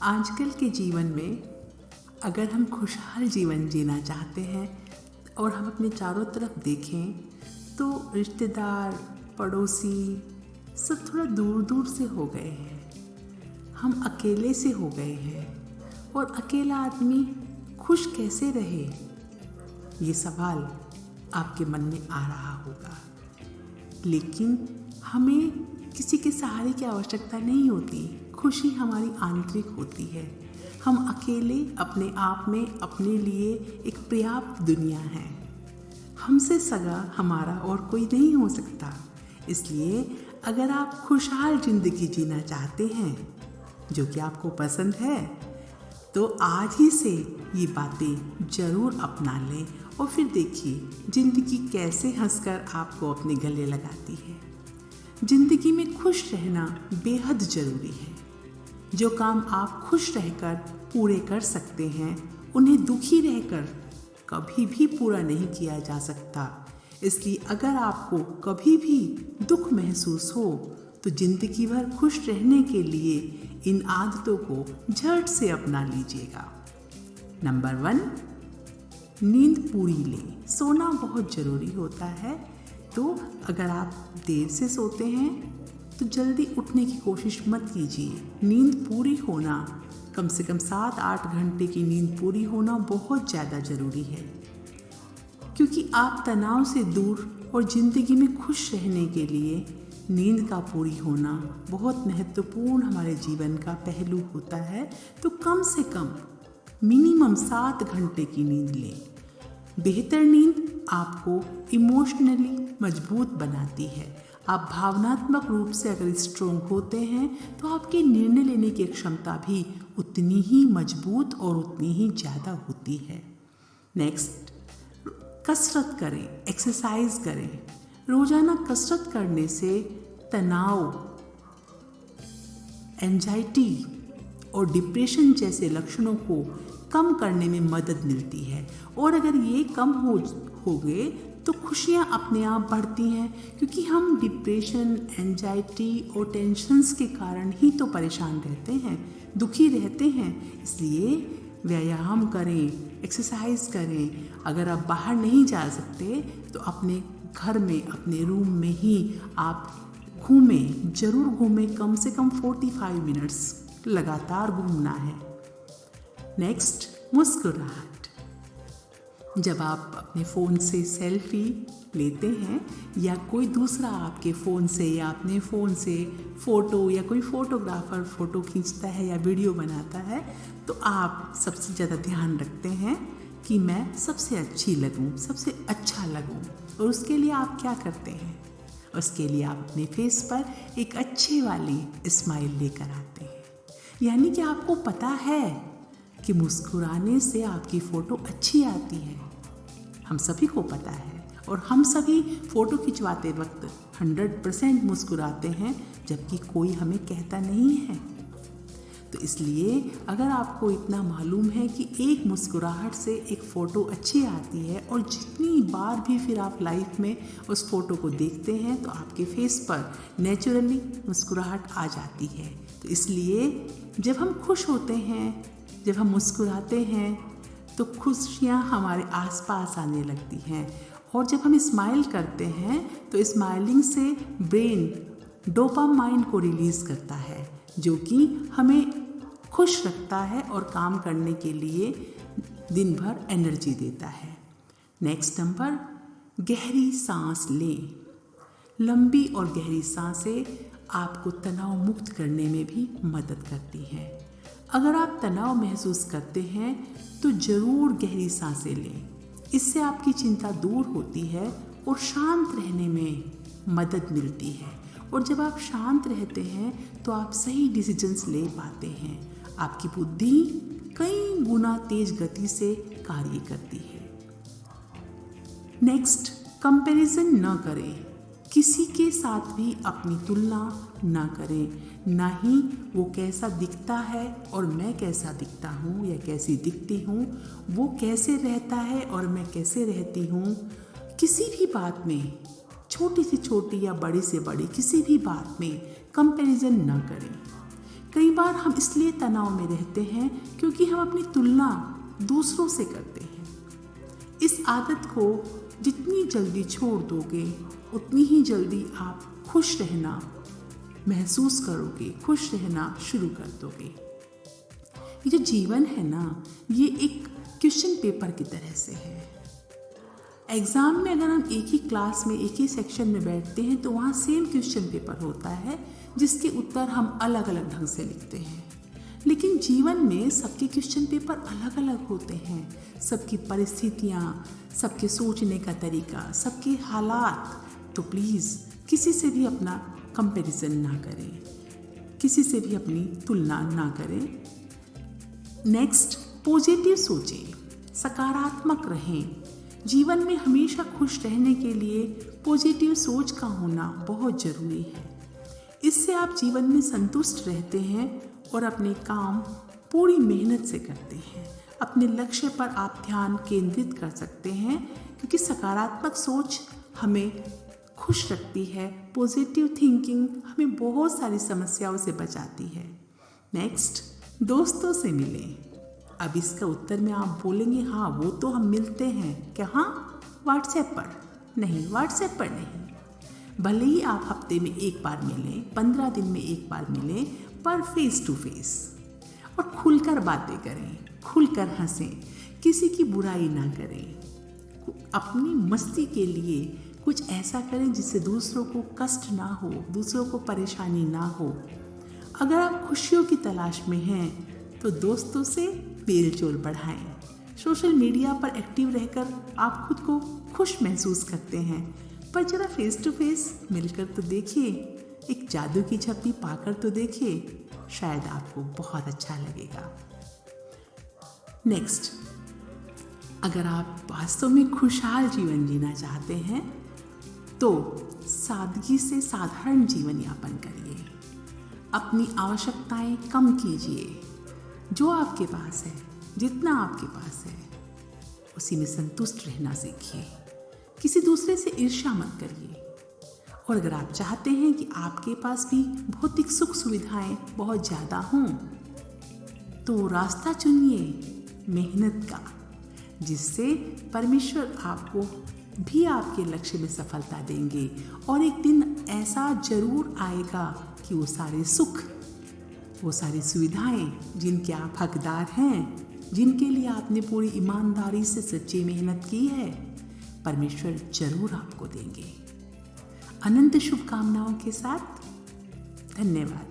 आजकल के जीवन में अगर हम खुशहाल जीवन जीना चाहते हैं और हम अपने चारों तरफ देखें तो रिश्तेदार, पड़ोसी सब थोड़ा दूर दूर से हो गए हैं। हम अकेले से हो गए हैं और अकेला आदमी खुश कैसे रहे, ये सवाल आपके मन में आ रहा होगा। लेकिन हमें किसी के सहारे की आवश्यकता नहीं होती। खुशी हमारी आंतरिक होती है। हम अकेले अपने आप में अपने लिए एक पर्याप्त दुनिया है। हमसे सगा हमारा और कोई नहीं हो सकता। इसलिए अगर आप खुशहाल जिंदगी जीना चाहते हैं, जो कि आपको पसंद है, तो आज ही से ये बातें जरूर अपना लें और फिर देखिए जिंदगी कैसे हंसकर आपको अपने गले लगाती है। जिंदगी में खुश रहना बेहद जरूरी है। जो काम आप खुश रहकर पूरे कर सकते हैं, उन्हें दुखी रहकर कभी भी पूरा नहीं किया जा सकता। इसलिए अगर आपको कभी भी दुख महसूस हो तो जिंदगी भर खुश रहने के लिए इन आदतों को झट से अपना लीजिएगा। नंबर 1, नींद पूरी लें। सोना बहुत ज़रूरी होता है। तो अगर आप देर से सोते हैं तो जल्दी उठने की कोशिश मत कीजिए। नींद पूरी होना, कम से कम 7-8 घंटे की नींद पूरी होना बहुत ज़्यादा ज़रूरी है, क्योंकि आप तनाव से दूर और ज़िंदगी में खुश रहने के लिए नींद का पूरी होना बहुत महत्वपूर्ण हमारे जीवन का पहलू होता है। तो कम से कम मिनिमम 7 घंटे की नींद लें। बेहतर नींद आपको इमोशनली मजबूत बनाती है। आप भावनात्मक रूप से अगर स्ट्रोंग होते हैं तो आपकी निर्णय लेने की क्षमता भी उतनी ही मजबूत और उतनी ही ज़्यादा होती है। नेक्स्ट, कसरत करें, एक्सरसाइज करें। रोजाना कसरत करने से तनाव, एंजाइटी और डिप्रेशन जैसे लक्षणों को कम करने में मदद मिलती है। और अगर ये कम हो गए तो खुशियाँ अपने आप बढ़ती हैं, क्योंकि हम डिप्रेशन, एंजाइटी और टेंशन्स के कारण ही तो परेशान रहते हैं, दुखी रहते हैं। इसलिए व्यायाम करें, एक्सरसाइज करें। अगर आप बाहर नहीं जा सकते तो अपने घर में, अपने रूम में ही आप घूमें, ज़रूर घूमें। कम से कम 45 मिनट्स लगातार घूमना है। नेक्स्ट, मुस्कुराहट। जब आप अपने फ़ोन से सेल्फी लेते हैं या कोई दूसरा आपके फ़ोन से या अपने फ़ोन से फ़ोटो या कोई फ़ोटोग्राफ़र फ़ोटो खींचता है या वीडियो बनाता है, तो आप सबसे ज़्यादा ध्यान रखते हैं कि मैं सबसे अच्छी लगूं, सबसे अच्छा लगूं। और उसके लिए आप क्या करते हैं? उसके लिए आप अपने फेस पर एक अच्छी वाली स्माइल लेकर आते हैं। यानी कि आपको पता है कि मुस्कुराने से आपकी फ़ोटो अच्छी आती है। हम सभी को पता है और हम सभी फ़ोटो खिंचवाते वक्त 100% मुस्कुराते हैं, जबकि कोई हमें कहता नहीं है। तो इसलिए अगर आपको इतना मालूम है कि एक मुस्कुराहट से एक फ़ोटो अच्छी आती है और जितनी बार भी फिर आप लाइफ में उस फ़ोटो को देखते हैं तो आपके फेस पर नेचुरली मुस्कुराहट आ जाती है। तो इसलिए जब हम खुश होते हैं, जब हम मुस्कुराते हैं, तो खुशियाँ हमारे आसपास आने लगती हैं। और जब हम स्माइल करते हैं तो स्माइलिंग से ब्रेन डोपामाइन को रिलीज़ करता है, जो कि हमें खुश रखता है और काम करने के लिए दिन भर एनर्जी देता है। नेक्स्ट नंबर, गहरी सांस लें। लंबी और गहरी सांसें आपको तनाव मुक्त करने में भी मदद करती हैं। अगर आप तनाव महसूस करते हैं तो ज़रूर गहरी सांसें लें। इससे आपकी चिंता दूर होती है और शांत रहने में मदद मिलती है। और जब आप शांत रहते हैं तो आप सही डिसीजंस ले पाते हैं। आपकी बुद्धि कई गुना तेज गति से कार्य करती है। नेक्स्ट, कंपैरिजन न करें। किसी के साथ भी अपनी तुलना ना करें। ना ही वो कैसा दिखता है और मैं कैसा दिखता हूँ या कैसी दिखती हूँ, वो कैसे रहता है और मैं कैसे रहती हूँ। किसी भी बात में, छोटी से छोटी या बड़ी से बड़ी किसी भी बात में कंपैरिजन ना करें, कई बार हम इसलिए तनाव में रहते हैं क्योंकि हम अपनी तुलना दूसरों से करते हैं। इस आदत को जितनी जल्दी छोड़ दोगे उतनी ही जल्दी आप खुश रहना महसूस करोगे, खुश रहना शुरू कर दोगे। ये जो जीवन है ना, ये एक क्वेश्चन पेपर की तरह से है। एग्ज़ाम में अगर हम एक ही क्लास में एक ही सेक्शन में बैठते हैं तो वहाँ सेम क्वेश्चन पेपर होता है जिसके उत्तर हम अलग अलग ढंग से लिखते हैं। लेकिन जीवन में सबके क्वेश्चन पेपर अलग अलग होते हैं, सबकी परिस्थितियाँ, सबके सोचने का तरीका, सबके हालात। तो प्लीज़ किसी से भी अपना कंपैरिजन ना करें, किसी से भी अपनी तुलना ना करें। नेक्स्ट, पॉजिटिव सोचें, सकारात्मक रहें। जीवन में हमेशा खुश रहने के लिए पॉजिटिव सोच का होना बहुत ज़रूरी है। इससे आप जीवन में संतुष्ट रहते हैं और अपने काम पूरी मेहनत से करते हैं। अपने लक्ष्य पर आप ध्यान केंद्रित कर सकते हैं क्योंकि सकारात्मक सोच हमें खुश रखती है। पॉजिटिव थिंकिंग हमें बहुत सारी समस्याओं से बचाती है। नेक्स्ट, दोस्तों से मिलें। अब इसका उत्तर में आप बोलेंगे हाँ वो तो हम मिलते हैं, क्या हाँ व्हाट्सएप पर? नहीं, व्हाट्सएप पर नहीं। भले ही आप हफ्ते में एक बार मिलें, 15 दिन में एक बार मिलें, पर फेस टू फेस, और खुलकर बातें करें, खुलकर हंसें, किसी की बुराई ना करें। अपनी मस्ती के लिए कुछ ऐसा करें जिससे दूसरों को कष्ट ना हो, दूसरों को परेशानी ना हो। अगर आप खुशियों की तलाश में हैं तो दोस्तों से मेल जोल बढ़ाएं। सोशल मीडिया पर एक्टिव रहकर आप खुद को खुश महसूस करते हैं, पर जरा फेस टू फेस मिलकर तो देखिए, एक जादू की झप्पी पाकर तो देखिए, शायद आपको बहुत अच्छा लगेगा। नेक्स्ट, अगर आप वास्तव में खुशहाल जीवन जीना चाहते हैं तो सादगी से साधारण जीवन यापन करिए। अपनी आवश्यकताएं कम कीजिए। जो आपके पास है, जितना आपके पास है, उसी में संतुष्ट रहना सीखिए। किसी दूसरे से ईर्ष्या मत करिए। और अगर आप चाहते हैं कि आपके पास भी भौतिक सुख सुविधाएं बहुत ज़्यादा हों तो रास्ता चुनिए मेहनत का, जिससे परमेश्वर आपको भी आपके लक्ष्य में सफलता देंगे। और एक दिन ऐसा जरूर आएगा कि वो सारे सुख, वो सारी सुविधाएं जिनके आप हकदार हैं, जिनके लिए आपने पूरी ईमानदारी से सच्ची मेहनत की है, परमेश्वर जरूर आपको देंगे। अनंत शुभकामनाओं के साथ, धन्यवाद।